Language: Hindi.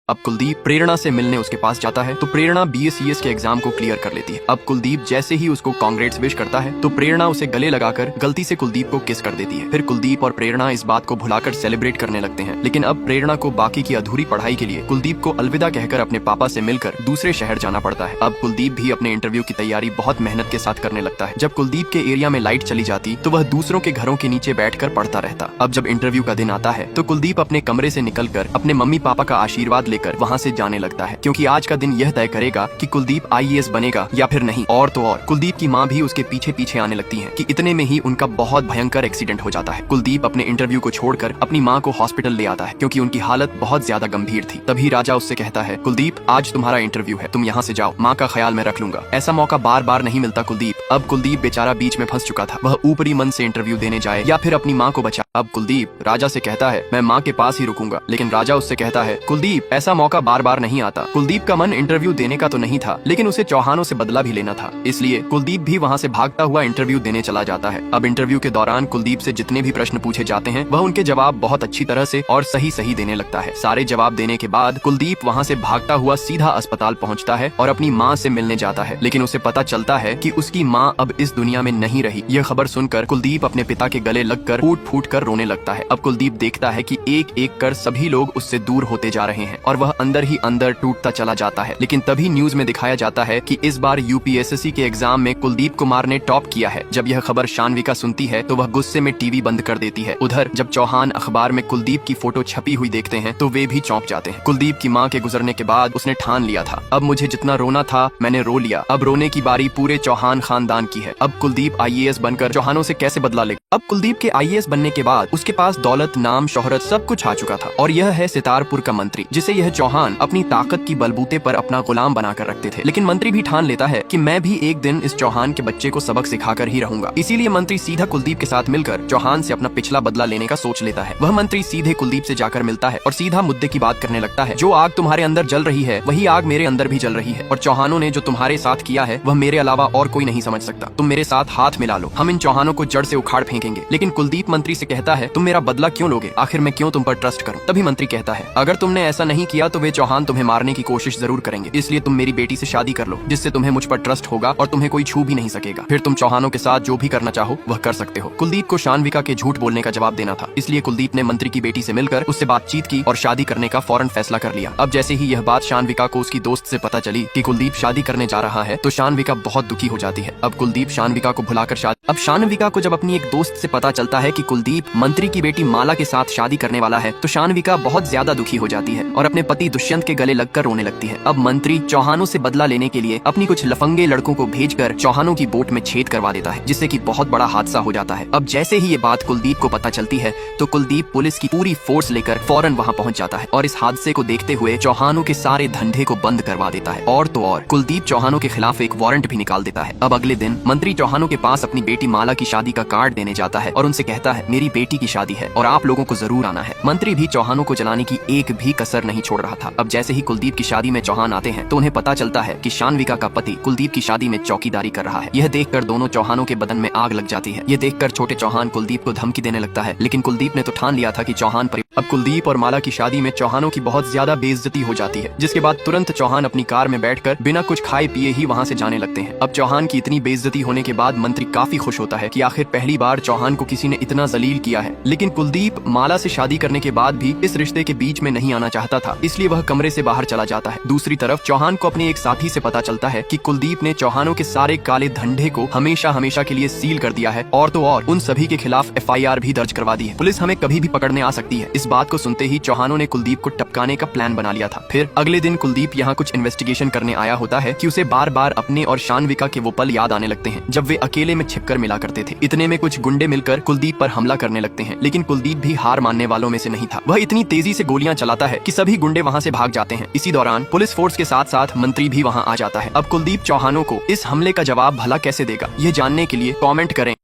अब कुलदीप प्रेरणा से मिलने उसके पास जाता है तो प्रेरणा बीएसीएस के एग्जाम को क्लियर कर लेती है। अब कुलदीप जैसे ही उसको कांग्रेट्स विश करता है तो प्रेरणा उसे गले लगाकर गलती से कुलदीप को किस कर देती है। फिर कुलदीप और प्रेरणा इस बात को भुलाकर सेलिब्रेट करने लगते हैं। लेकिन अब प्रेरणा को बाकी की अधूरी पढ़ाई के लिए कुलदीप को अलविदा कहकर अपने पापा से मिलकर दूसरे शहर जाना पड़ता है। अब कुलदीप भी अपने इंटरव्यू की तैयारी बहुत मेहनत के साथ करने लगता है। जब कुलदीप के एरिया में लाइट चली जाती तो वह दूसरों के घरों के नीचे बैठकर पढ़ता रहता। अब जब इंटरव्यू का दिन आता है तो कुलदीप अपने कमरे से निकलकर अपने मम्मी पापा का आशीर्वाद लेकर वहाँ से जाने लगता है, क्योंकि आज का दिन यह तय करेगा कि कुलदीप आईएएस बनेगा या फिर नहीं। और तो और कुलदीप की माँ भी उसके पीछे पीछे आने लगती है कि इतने में ही उनका बहुत भयंकर एक्सीडेंट हो जाता है। कुलदीप अपने इंटरव्यू को छोड़कर अपनी माँ को हॉस्पिटल ले आता है क्योंकि उनकी हालत बहुत ज्यादा गंभीर थी। तभी राजा उससे कहता है, कुलदीप आज तुम्हारा इंटरव्यू है, तुम यहाँ से जाओ, माँ का ख्याल मैं रख लूंगा। ऐसा मौका बार बार नहीं मिलता कुलदीप। अब कुलदीप बेचारा बीच में फंस चुका था, वह ऊपरी मन से इंटरव्यू देने जाए या फिर अपनी माँ को बचा। अब कुलदीप राजा से कहता है, मैं माँ के पास ही रुकूंगा, लेकिन राजा उससे कहता है, कुलदीप ऐसा मौका बार बार नहीं आता। कुलदीप का मन इंटरव्यू देने का तो नहीं था, लेकिन उसे चौहानों से बदला भी लेना था, इसलिए कुलदीप भी वहाँ से भागता हुआ इंटरव्यू देने चला जाता है। अब इंटरव्यू के दौरान कुलदीप से जितने भी प्रश्न पूछे जाते हैं वह उनके जवाब बहुत अच्छी तरह से और सही देने लगता है। सारे जवाब देने के बाद कुलदीप वहाँ से भागता हुआ सीधा अस्पताल पहुँचता है और अपनी माँ से मिलने जाता है, लेकिन उसे पता चलता है कि उसकी माँ अब इस दुनिया में नहीं रही। यह खबर सुनकर कुलदीप अपने पिता के गले लगकर फूट फूट कर रोने लगता है। अब कुलदीप देखता है कि एक एक कर सभी लोग उससे दूर होते जा रहे हैं और वह अंदर ही अंदर टूटता चला जाता है। लेकिन तभी न्यूज में दिखाया जाता है कि इस बार यूपीएसएससी के एग्जाम में कुलदीप कुमार ने टॉप किया है। जब यह खबर शानविका सुनती है तो वह गुस्से में टीवी बंद कर देती है। उधर जब चौहान अखबार में कुलदीप की फोटो छपी हुई देखते हैं तो वे भी चौंक जाते हैं। कुलदीप की माँ के गुजरने के बाद उसने ठान लिया था, अब मुझे जितना रोना था मैंने रो लिया, अब रोने की बारी पूरे चौहान खानदान की है। अब कुलदीप आईएएस बनकर चौहानों से कैसे बदला लेगा। अब कुलदीप के आईएएस बनने के बाद उसके पास दौलत, नाम, शोहरत सब कुछ आ चुका था और यह है सितारपुर का मंत्री, जिसे यह चौहान अपनी ताकत की बलबूते पर अपना गुलाम बनाकर रखते थे। लेकिन मंत्री भी ठान लेता है कि मैं भी एक दिन इस चौहान के बच्चे को सबक सिखाकर ही रहूंगा। इसीलिए मंत्री सीधा कुलदीप के साथ मिलकर चौहान से अपना पिछला बदला लेने का सोच लेता है। वह मंत्री सीधे कुलदीप से जाकर मिलता है और सीधा मुद्दे की बात करने लगता है। जो आग तुम्हारे अंदर जल रही है वही आग मेरे अंदर भी जल रही है और चौहानों ने जो तुम्हारे साथ किया है वह मेरे अलावा और कोई नहीं समझ सकता। तुम मेरे साथ हाथ मिला लो, हम इन चौहानों को जड़ से उखाड़ फेंकेंगे। लेकिन कुलदीप मंत्री से कहता है, तुम मेरा बदला क्यों लोगे, आखिर मैं क्यों तुम पर ट्रस्ट करूं। तभी मंत्री कहता है, अगर तुमने ऐसा नहीं किया तो वे चौहान तुम्हें मारने की कोशिश जरूर करेंगे, इसलिए तुम मेरी बेटी से शादी कर लो, जिससे तुम्हें मुझ पर ट्रस्ट होगा और तुम्हें कोई छू भी नहीं सकेगा। फिर तुम चौहानों के साथ जो भी करना चाहो वह कर सकते हो। कुलदीप को शानविका के झूठ बोलने का जवाब देना था, इसलिए कुलदीप ने मंत्री की बेटी से मिलकर उससे बातचीत की और शादी करने का फौरन फैसला कर लिया। अब जैसे ही यह बात शानविका को उसकी दोस्त से पता चली कि कुलदीप शादी करने जा रहा है तो शानविका बहुत दुखी हो जाती है। अब कुलदीप शानविका को भुलाकर अब शानविका को जब अपनी एक दोस्त से पता चलता है कि कुलदीप मंत्री की बेटी माला के साथ शादी करने वाला है तो शानविका बहुत ज्यादा दुखी हो जाती है और अपने पति दुष्यंत के गले लगकर रोने लगती है। अब मंत्री चौहानों से बदला लेने के लिए अपनी कुछ लफंगे लड़कों को भेजकर चौहानों की बोट में छेद करवा देता है, जिससे कि बहुत बड़ा हादसा हो जाता है। अब जैसे ही ये बात कुलदीप को पता चलती है तो कुलदीप पुलिस की पूरी फोर्स लेकर फौरन वहाँ पहुँच जाता है और इस हादसे को देखते हुए चौहानों के सारे धंधे को बंद करवा देता है। और तो और कुलदीप चौहानों के खिलाफ एक वारंट भी निकाल देता है। अब अगले दिन मंत्री चौहानों के पास अपनी बेटी माला की शादी का कार्ड देने जाता है और उनसे कहता है, मेरी बेटी की शादी है और आप लोगों को जरूर आना है। मंत्री भी चौहानों को जलाने की एक भी कसर नहीं छोड़ रहा था। अब जैसे ही कुलदीप की शादी में चौहान आते हैं तो उन्हें पता चलता है कि शानविका का पति कुलदीप की शादी में चौकीदारी कर रहा है। यह देखकर दोनों चौहानों के बदन में आग लग जाती है। यह देखकर छोटे चौहान कुलदीप को धमकी देने लगता है, लेकिन कुलदीप ने तो ठान लिया था कि चौहान पर। अब कुलदीप और माला की शादी में चौहानों की बहुत ज्यादा बेइज्जती हो जाती है, जिसके बाद तुरंत चौहान अपनी कार में बैठकर बिना कुछ खाए पिए ही वहाँ से जाने लगते हैं। अब चौहान की इतनी बेइज्जती होने के बाद मंत्री काफी खुश होता है कि आखिर पहली बार चौहान को किसी ने इतना जलील किया है। लेकिन कुलदीप माला से शादी करने के बाद भी इस रिश्ते के बीच में नहीं आना चाहता था, इसलिए वह कमरे से बाहर चला जाता है। दूसरी तरफ चौहान को अपने एक साथी से पता चलता है कि कुलदीप ने चौहानों के सारे काले धंधे को हमेशा हमेशा के लिए सील कर दिया है और तो और उन सभी के खिलाफ एफआईआर भी दर्ज करवा दी है। पुलिस हमें कभी भी पकड़ने आ सकती है। इस बात को सुनते ही चौहानों ने कुलदीप को टपकाने का प्लान बना लिया था। फिर अगले दिन कुलदीप यहाँ कुछ इन्वेस्टिगेशन करने आया होता है कि उसे बार बार अपने और शानविका के वो पल याद आने लगते हैं जब वे अकेले में छिपकर मिला करते थे। इतने में कुछ गुंडे मिलकर कुलदीप पर हमला करने लगते हैं, लेकिन कुलदीप भी हार मानने वालों में से नहीं था। वह इतनी तेजी से गोलियां चलाता है कि सभी गुंडे वहां से भाग जाते हैं। इसी दौरान पुलिस फोर्स के साथ साथ मंत्री भी वहां आ जाता है। अब कुलदीप चौहानों को इस हमले का जवाब भला कैसे देगा, ये जानने के लिए कमेंट करें।